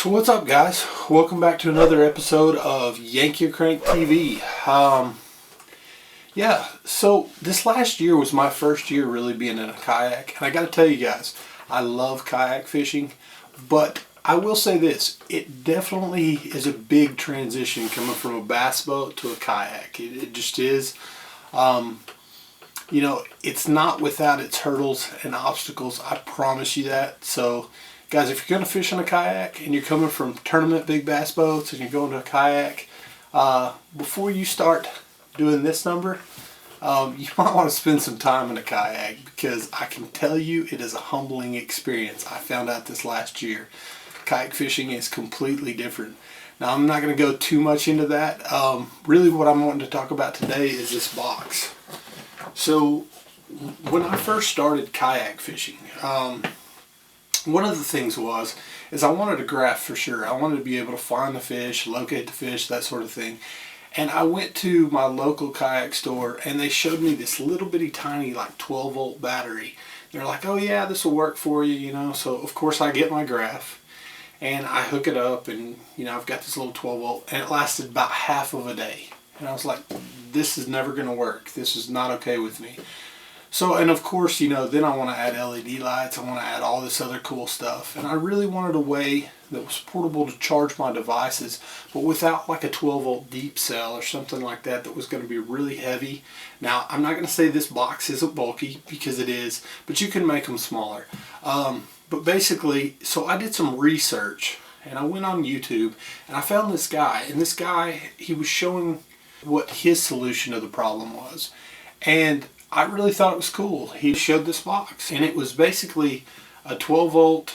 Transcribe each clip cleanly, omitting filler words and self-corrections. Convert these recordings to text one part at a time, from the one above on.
So what's up, guys? Welcome back to another episode of Yank Your Crank TV. So this last year was my first year really being in a kayak, and I gotta tell you guys, I love kayak fishing, but I will say this, it definitely is a big transition coming from a bass boat to a kayak. It just is. It's not without its hurdles and obstacles, I promise you that. So guys, if you're going to fish in a kayak and you're coming from tournament big bass boats and you're going to a kayak, before you start doing this number, you might want to spend some time in a kayak, because I can tell you it is a humbling experience. I found out this last year. Kayak fishing is completely different. Now, I'm not going to go too much into that. Really what I'm wanting to talk about today is this box. So when I first started kayak fishing, one of the things is I wanted a graph for sure. I wanted to be able to find the fish, locate the fish, that sort of thing. And I went to my local kayak store and they showed me this little bitty tiny like 12-volt battery. They're like, oh yeah, this will work for you, you know. So of course I get my graph and I hook it up, and you know, I've got this little 12-volt, and it lasted about half of a day. And I was like, this is never going to work. This is not okay with me. So, and of course, you know, then I want to add LED lights. I want to add all this other cool stuff. And I really wanted a way that was portable to charge my devices, but without like a 12-volt deep cell or something like that that was going to be really heavy. Now, I'm not going to say this box isn't bulky, because it is, but you can make them smaller. But basically, so I did some research and I went on YouTube and I found this guy. And this guy, he was showing what his solution to the problem was. And I really thought it was cool. He showed this box, and it was basically a 12-volt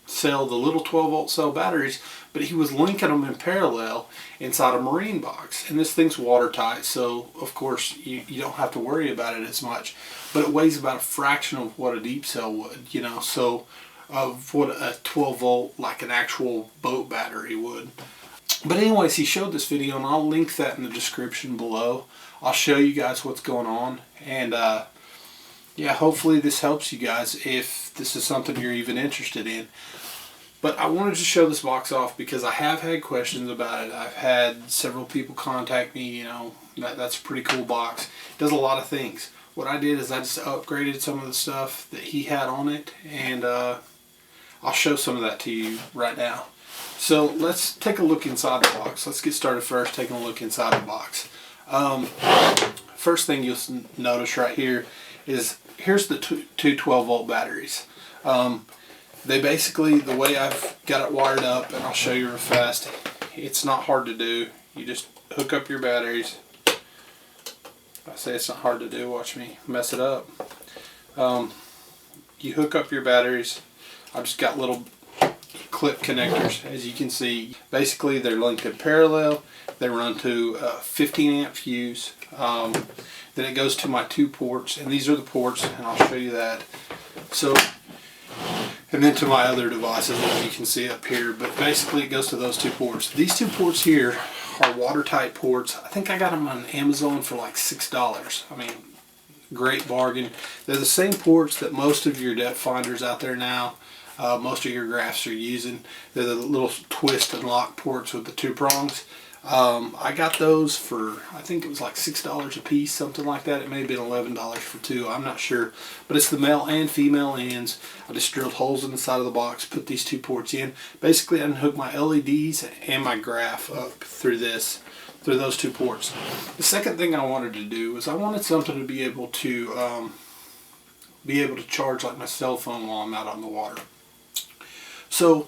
cell, the little 12-volt cell batteries, but he was linking them in parallel inside a marine box. And this thing's watertight, so of course you don't have to worry about it as much. But it weighs about a fraction of what a deep cell would, you know, so of what a 12-volt, like an actual boat battery would. But anyways, he showed this video, and I'll link that in the description below. I'll show you guys what's going on, and yeah, hopefully this helps you guys if this is something you're even interested in. But I wanted to show this box off because I have had questions about it. I've had several people contact me, you know, that's a pretty cool box. It does a lot of things. What I did is I just upgraded some of the stuff that he had on it, and I'll show some of that to you right now. So let's take a look inside the box. Let's get started first taking a look inside the box. First thing you'll notice right here is here's the two 12-volt batteries. They basically, the way I've got it wired up, and I'll show you real fast, it's not hard to do. You just hook up your batteries. I say it's not hard to do, watch me mess it up. You hook up your batteries. I've just got little clip connectors, as you can see. Basically they're linked in parallel. They run to 15 amp fuse. Then it goes to my 2 ports, and these are the ports, and I'll show you that. So, and then to my other devices, as you can see up here. But basically it goes to those 2 ports. These 2 ports here are watertight ports. I think I got them on Amazon for like $6. I mean, great bargain. They're the same ports that most of your depth finders out there now, most of your graphs are using. They're the little twist and lock ports with the 2 prongs. I got those for, I think it was like $6 a piece, something like that. It may have been $11 for 2, I'm not sure. But it's the male and female ends. I just drilled holes in the side of the box, put these 2 ports in. Basically I unhooked my LEDs and my graph up through those 2 ports. The second thing I wanted to do was I wanted something to be able to charge like my cell phone while I'm out on the water. So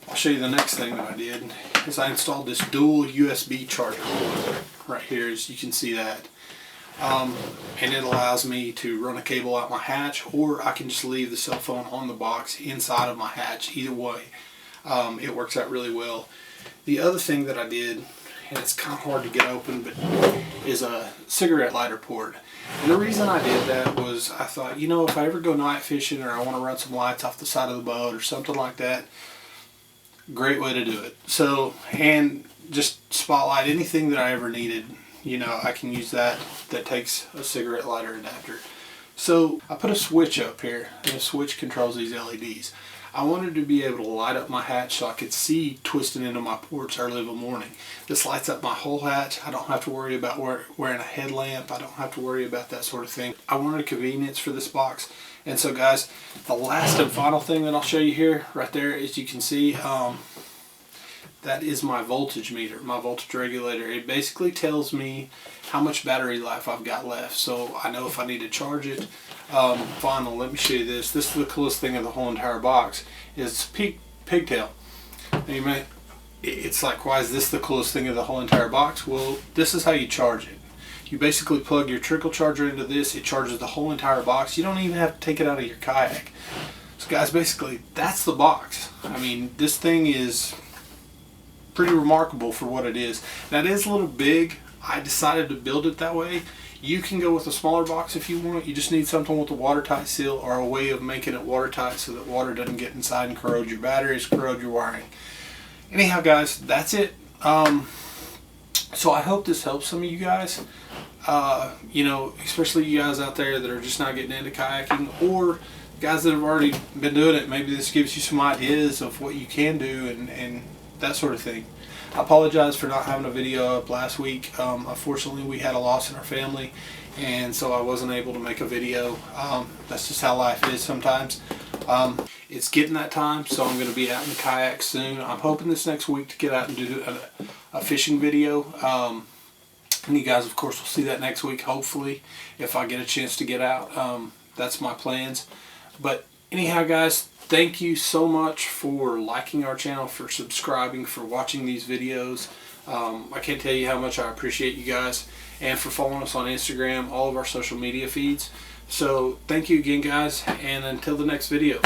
I'll show you the next thing that I did is I installed this dual USB charger right here, as you can see that. And it allows me to run a cable out my hatch, or I can just leave the cell phone on the box inside of my hatch. Either way, it works out really well. The other thing that I did, and it's kind of hard to get open, but is a cigarette lighter port. And the reason I did that was I thought, you know, if I ever go night fishing or I want to run some lights off the side of the boat or something like that, great way to do it. So, and just spotlight anything that I ever needed, you know, I can use that takes a cigarette lighter adapter. So I put a switch up here, and the switch controls these LEDs. I wanted to be able to light up my hatch so I could see twisting into my porch early in the morning. This lights up my whole hatch. I don't have to worry about wearing a headlamp. I don't have to worry about that sort of thing. I wanted a convenience for this box. And so guys, the last and final thing that I'll show you here, right there, as you can see, that is my voltage meter, my voltage regulator. It basically tells me how much battery life I've got left, so I know if I need to charge it. Finally, let me show you this. This is the coolest thing of the whole entire box. It's pigtail. And you may, it's like, why is this the coolest thing of the whole entire box? Well, this is how you charge it. You basically plug your trickle charger into this. It charges the whole entire box. You don't even have to take it out of your kayak. So guys, basically, that's the box. I mean, this thing is pretty remarkable for what it is. Now, it is a little big. I decided to build it that way. You can go with a smaller box if you want. You just need something with a watertight seal or a way of making it watertight so that water doesn't get inside and corrode your batteries, corrode your wiring. Anyhow, guys, that's it. So I hope this helps some of you guys. You know, especially you guys out there that are just not getting into kayaking, or guys that have already been doing it. Maybe this gives you some ideas of what you can do and that sort of thing. I apologize for not having a video up last week. Unfortunately, we had a loss in our family, and so I wasn't able to make a video. That's just how life is sometimes. It's getting that time, so I'm going to be out in the kayak soon. I'm hoping this next week to get out and do a fishing video. And you guys, of course, will see that next week, hopefully, if I get a chance to get out. That's my plans. But anyhow, guys, thank you so much for liking our channel, for subscribing, for watching these videos. I can't tell you how much I appreciate you guys, and for following us on Instagram, all of our social media feeds. So thank you again, guys, and until the next video.